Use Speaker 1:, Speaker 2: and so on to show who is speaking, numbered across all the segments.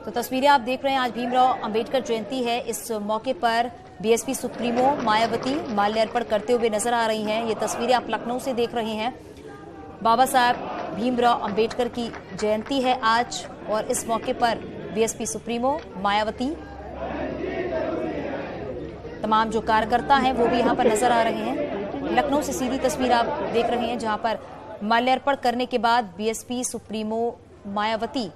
Speaker 1: तो तस्वीरें आप देख रहे हैं, आज भीमराव अंबेडकर जयंती है। इस मौके पर बीएसपी सुप्रीमो मायावती माल्यार्पण करते हुए नजर आ रही हैं। ये तस्वीरें आप लखनऊ से देख रहे हैं। बाबा साहब भीमराव अंबेडकर की जयंती है आज, और इस मौके पर बीएसपी सुप्रीमो मायावती, तमाम जो कार्यकर्ता हैं वो भी यहाँ पर नजर आ रहे हैं। लखनऊ से सीधी तस्वीर आप देख रहे हैं, जहाँ पर माल्यार्पण करने के बाद बीएसपी सुप्रीमो मायावती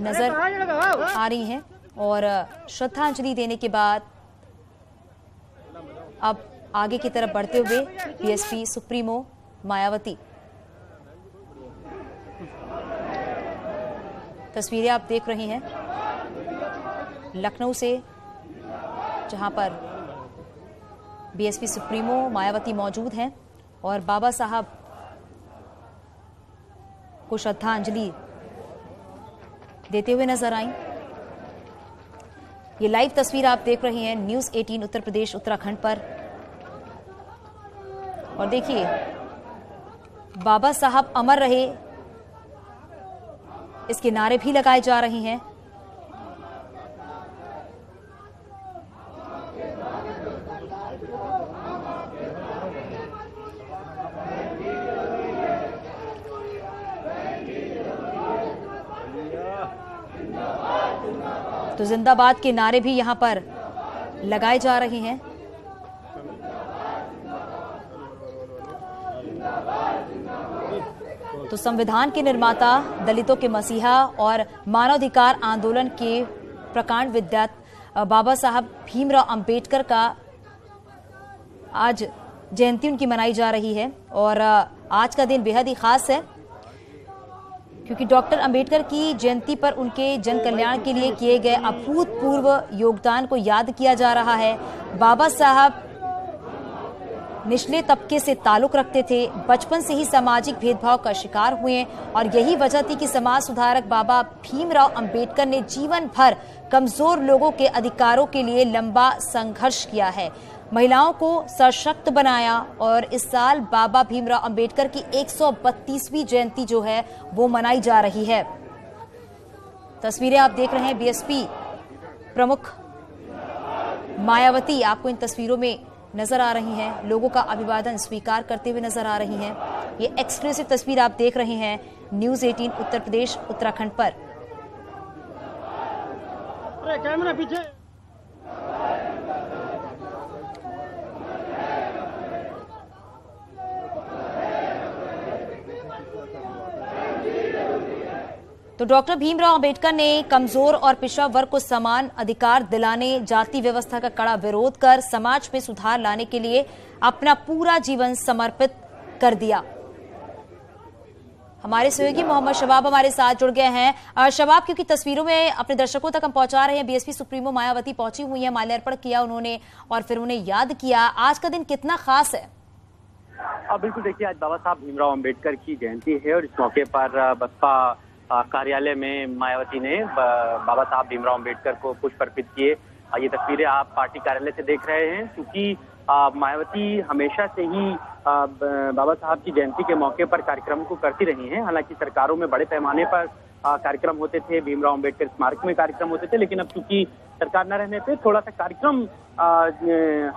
Speaker 1: नजर आ रही हैं और श्रद्धांजलि देने के बाद अब आगे की तरफ बढ़ते हुए बीएसपी सुप्रीमो मायावती। तस्वीरें आप देख रही हैं लखनऊ से, जहां पर बीएसपी सुप्रीमो मायावती मौजूद हैं और बाबा साहब को श्रद्धांजलि देते हुए नजर आई। ये लाइव तस्वीर आप देख रहे हैं न्यूज़ 18 उत्तर प्रदेश उत्तराखंड पर। और देखिए, बाबा साहब अमर रहे, इसके नारे भी लगाए जा रहे हैं। तो जिंदाबाद के नारे भी यहां पर लगाए जा रहे हैं। तो संविधान के निर्माता, दलितों के मसीहा और मानवाधिकार आंदोलन के प्रकांड विद्यार्थी बाबा साहब भीमराव अंबेडकर का आज जयंती उनकी मनाई जा रही है। और आज का दिन बेहद ही खास है, क्योंकि डॉक्टर अंबेडकर की जयंती पर उनके जन कल्याण के लिए किए गए अभूतपूर्व योगदान को याद किया जा रहा है। बाबा साहब निचले तबके से ताल्लुक रखते थे, बचपन से ही सामाजिक भेदभाव का शिकार हुए, और यही वजह थी कि समाज सुधारक बाबा भीमराव अंबेडकर ने जीवन भर कमजोर लोगों के अधिकारों के लिए लंबा संघर्ष किया है, महिलाओं को सशक्त बनाया। और इस साल बाबा भीमराव अंबेडकर की 132वीं जयंती जो है वो मनाई जा रही है। तस्वीरें आप देख रहे हैं, बीएसपी प्रमुख मायावती आपको इन तस्वीरों में नजर आ रही हैं, लोगों का अभिवादन स्वीकार करते हुए नजर आ रही हैं। ये एक्सक्लूसिव तस्वीर आप देख रहे हैं न्यूज़ 18 उत्तर प्रदेश उत्तराखंड पर।
Speaker 2: कैमरा पीछे।
Speaker 1: तो डॉक्टर भीमराव अंबेडकर ने कमजोर और पिछड़ा वर्ग को समान अधिकार दिलाने, जाति व्यवस्था का कड़ा विरोध कर समाज में सुधार लाने के लिए अपना पूरा जीवन समर्पित कर दिया। हमारे सहयोगी मोहम्मद शबाब हमारे साथ जुड़ गए हैं। शबाब, क्योंकि तस्वीरों में अपने दर्शकों तक हम पहुंचा रहे हैं, बीएसपी सुप्रीमो मायावती पहुंची हुई है, माल्यार्पण किया उन्होंने और फिर उन्हें याद किया। आज का दिन कितना खास है?
Speaker 3: बिल्कुल, देखिए, आज बाबा साहब भीमराव अंबेडकर की जयंती है और इस मौके पर बसपा कार्यालय में मायावती ने बाबा साहब भीमराव अंबेडकर को पुष्प अर्पित किए। ये तस्वीरें आप पार्टी कार्यालय से देख रहे हैं, क्योंकि मायावती हमेशा से ही बाबा साहब की जयंती के मौके पर कार्यक्रम को करती रही हैं। हालांकि सरकारों में बड़े पैमाने पर कार्यक्रम होते थे, भीमराव अंबेडकर स्मारक में कार्यक्रम होते थे, लेकिन अब चूंकि सरकार न रहने पे थोड़ा सा कार्यक्रम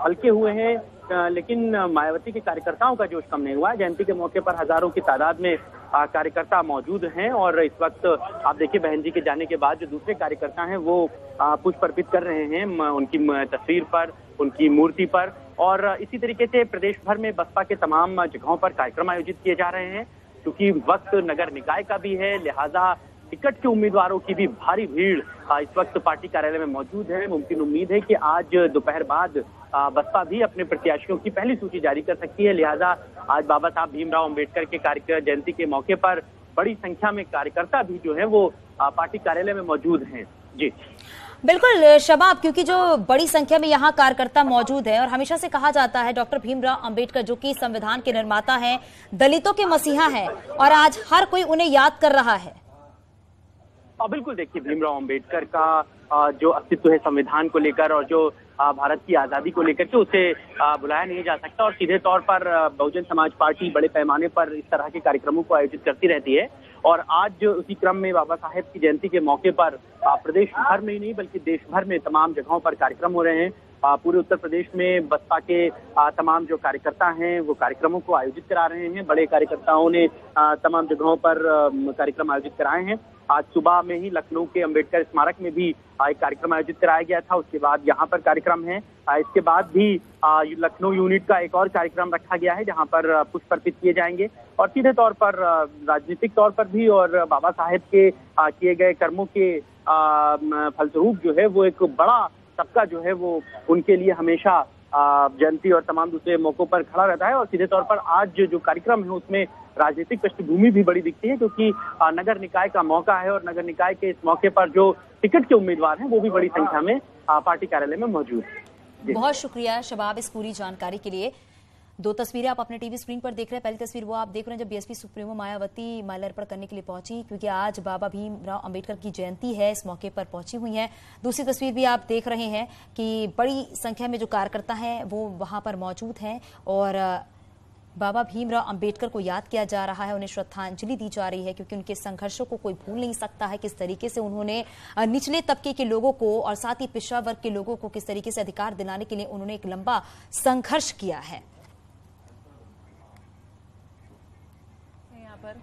Speaker 3: हल्के हुए हैं, लेकिन मायावती के कार्यकर्ताओं का जोश कम नहीं हुआ। जयंती के मौके पर हजारों की तादाद में कार्यकर्ता मौजूद हैं और इस वक्त आप देखिए, बहन जी के जाने के बाद जो दूसरे कार्यकर्ता हैं वो पुष्प अर्पित कर रहे हैं उनकी तस्वीर पर, उनकी मूर्ति पर। और इसी तरीके से प्रदेश भर में बसपा के तमाम जगहों पर कार्यक्रम आयोजित किए जा रहे हैं, क्योंकि वक्त नगर निकाय का भी है, लिहाजा टिकट के उम्मीदवारों की भी भारी भीड़ इस वक्त पार्टी कार्यालय में मौजूद है। मुमकिन उम्मीद है कि आज दोपहर बाद बसपा भी अपने प्रत्याशियों की पहली सूची जारी कर सकती है। लिहाजा आज बाबा साहब भीमराव अंबेडकर के जयंती के मौके पर बड़ी संख्या में कार्यकर्ता भी जो है वो पार्टी कार्यालय में मौजूद हैं। जी
Speaker 1: बिल्कुल शबाब, क्योंकि जो बड़ी संख्या में यहाँ कार्यकर्ता मौजूद है और हमेशा से कहा जाता है डॉक्टर भीमराव अंबेडकर जो कि संविधान के निर्माता हैं, दलितों के मसीहा हैं, और आज हर कोई उन्हें याद कर रहा है।
Speaker 3: बिल्कुल, देखिए, भीमराव अंबेडकर का जो अस्तित्व है संविधान को लेकर और जो भारत की आजादी को लेकर के, उसे बुलाया नहीं जा सकता। और सीधे तौर पर बहुजन समाज पार्टी बड़े पैमाने पर इस तरह के कार्यक्रमों को आयोजित करती रहती है और आज उसी क्रम में बाबा साहेब की जयंती के मौके पर प्रदेश भर में ही नहीं बल्कि देश भर में तमाम जगहों पर कार्यक्रम हो रहे हैं। पूरे उत्तर प्रदेश में बसपा के तमाम जो कार्यकर्ता हैं वो कार्यक्रमों को आयोजित करा रहे हैं। बड़े कार्यकर्ताओं ने तमाम जगहों पर कार्यक्रम आयोजित कराए हैं। आज सुबह में ही लखनऊ के अंबेडकर स्मारक में भी एक कार्यक्रम आयोजित कराया गया था। उसके बाद यहाँ पर कार्यक्रम है। इसके बाद भी लखनऊ यूनिट का एक और कार्यक्रम रखा गया है जहाँ पर पुष्प अर्पित किए जाएंगे और सीधे तौर पर राजनीतिक तौर पर भी और बाबा साहेब के किए गए कर्मों के फलस्वरूप जो है वो एक बड़ा सबका जो है वो उनके लिए हमेशा जयंती और तमाम दूसरे मौकों पर खड़ा रहता है। और सीधे तौर पर आज जो कार्यक्रम है उसमें राजनीतिक पृष्ठभूमि भी बड़ी दिखती है क्योंकि नगर निकाय का मौका है और नगर निकाय के इस मौके पर जो टिकट के उम्मीदवार हैं वो भी बड़ी संख्या में पार्टी कार्यालय में मौजूद है।
Speaker 1: बहुत शुक्रिया शबाब इस पूरी जानकारी के लिए। दो तस्वीरें आप अपने टीवी स्क्रीन पर देख रहे हैं। पहली तस्वीर वो आप देख रहे हैं जब बीएसपी सुप्रीमो मायावती माल्यार्पण करने के लिए पहुंची क्योंकि आज बाबा भीमराव अंबेडकर की जयंती है, इस मौके पर पहुंची हुई हैं। दूसरी तस्वीर भी आप देख रहे हैं कि बड़ी संख्या में जो कार्यकर्ता हैं वो वहां पर मौजूद हैं और बाबा भीमराव अंबेडकर को याद किया जा रहा है, उन्हें श्रद्धांजलि दी जा रही है क्योंकि उनके संघर्षों को कोई भूल नहीं सकता है। किस तरीके से उन्होंने निचले तबके के लोगों को और साथ ही पिछड़ा वर्ग के लोगों को किस तरीके से अधिकार दिलाने के लिए उन्होंने एक लंबा संघर्ष किया है।
Speaker 4: यहाँ पर